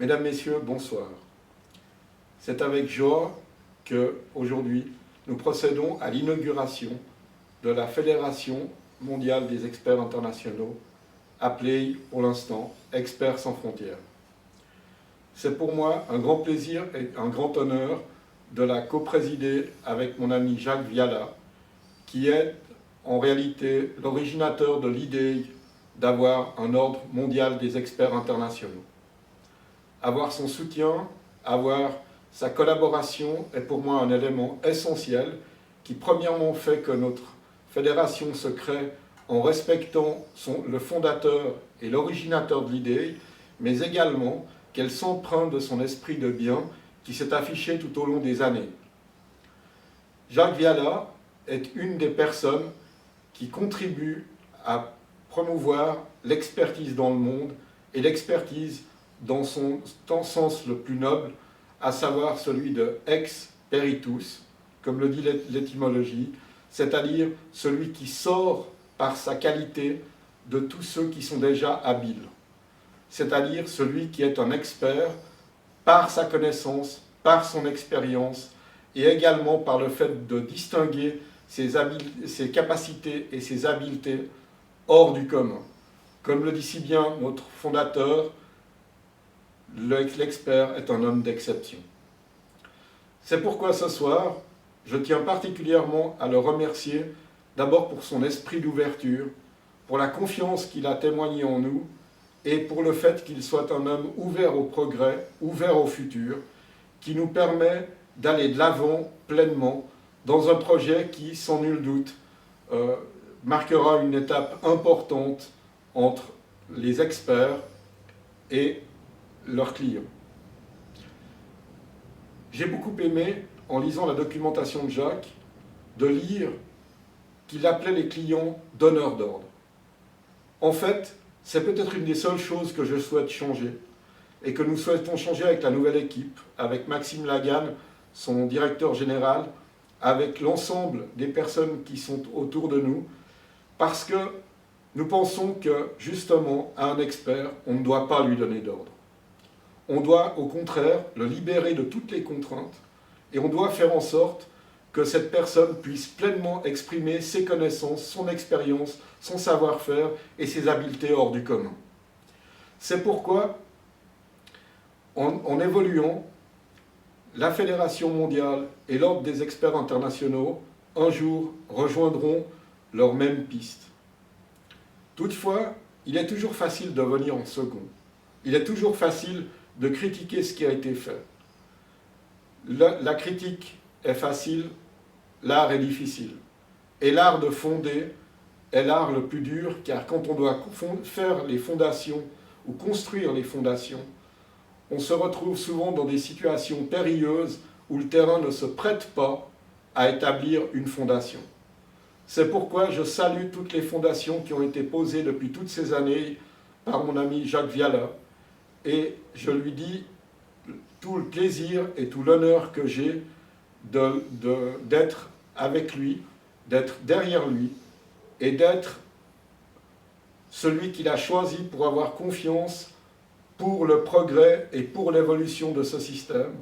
Mesdames, Messieurs, bonsoir. C'est avec joie que, aujourd'hui, nous procédons à l'inauguration de la Fédération mondiale des experts internationaux, appelée pour l'instant Experts sans frontières. C'est pour moi un grand plaisir et un grand honneur de la coprésider avec mon ami Jacques Viala, qui est en réalité l'originateur de l'idée d'avoir un ordre mondial des experts internationaux. Avoir son soutien, avoir sa collaboration est pour moi un élément essentiel qui premièrement fait que notre fédération se crée en respectant le fondateur et l'originateur de l'idée, mais également qu'elle s'emprunte de son esprit de bien qui s'est affiché tout au long des années. Jacques Viala est une des personnes qui contribuent à promouvoir l'expertise dans le monde et l'expertise dans son sens le plus noble, à savoir celui de ex peritus, comme le dit l'étymologie, c'est-à-dire celui qui sort par sa qualité de tous ceux qui sont déjà habiles, c'est-à-dire celui qui est un expert par sa connaissance, par son expérience, et également par le fait de distinguer ses capacités et ses habiletés hors du commun. Comme le dit si bien notre fondateur, l'expert est un homme d'exception. C'est pourquoi ce soir, je tiens particulièrement à le remercier, d'abord pour son esprit d'ouverture, pour la confiance qu'il a témoignée en nous, et pour le fait qu'il soit un homme ouvert au progrès, ouvert au futur, qui nous permet d'aller de l'avant pleinement dans un projet qui, sans nul doute, marquera une étape importante entre les experts et leurs clients. J'ai beaucoup aimé, en lisant la documentation de Jacques, de lire qu'il appelait les clients donneurs d'ordre. En fait, c'est peut-être une des seules choses que je souhaite changer et que nous souhaitons changer avec la nouvelle équipe, avec Maxime Lagan, son directeur général, avec l'ensemble des personnes qui sont autour de nous, parce que nous pensons que, justement, à un expert, on ne doit pas lui donner d'ordre. On doit, au contraire, le libérer de toutes les contraintes et on doit faire en sorte que cette personne puisse pleinement exprimer ses connaissances, son expérience, son savoir-faire et ses habiletés hors du commun. C'est pourquoi, en évoluant, la Fédération mondiale et l'Ordre des experts internationaux, un jour, rejoindront leur même piste. Toutefois, il est toujours facile de venir en second. Il est toujours facile de critiquer ce qui a été fait. La critique est facile, l'art est difficile. Et l'art de fonder est l'art le plus dur, car quand on doit faire les fondations ou construire les fondations, on se retrouve souvent dans des situations périlleuses où le terrain ne se prête pas à établir une fondation. C'est pourquoi je salue toutes les fondations qui ont été posées depuis toutes ces années par mon ami Jacques Viala, et je lui dis tout le plaisir et tout l'honneur que j'ai d'être avec lui, d'être derrière lui, et d'être celui qu'il a choisi pour avoir confiance pour le progrès et pour l'évolution de ce système,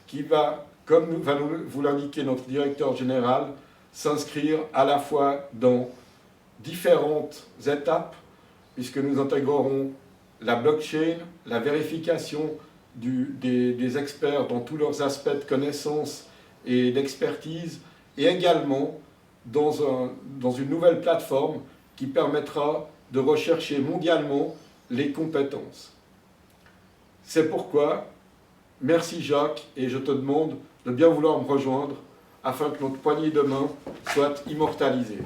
qui va, comme va vous l'indiquer notre directeur général, s'inscrire à la fois dans différentes étapes, puisque nous intégrerons la blockchain, la vérification des experts dans tous leurs aspects de connaissance et d'expertise, et également dans une nouvelle plateforme qui permettra de rechercher mondialement les compétences. C'est pourquoi, merci Jacques, et je te demande de bien vouloir me rejoindre afin que notre poignée de main soit immortalisée.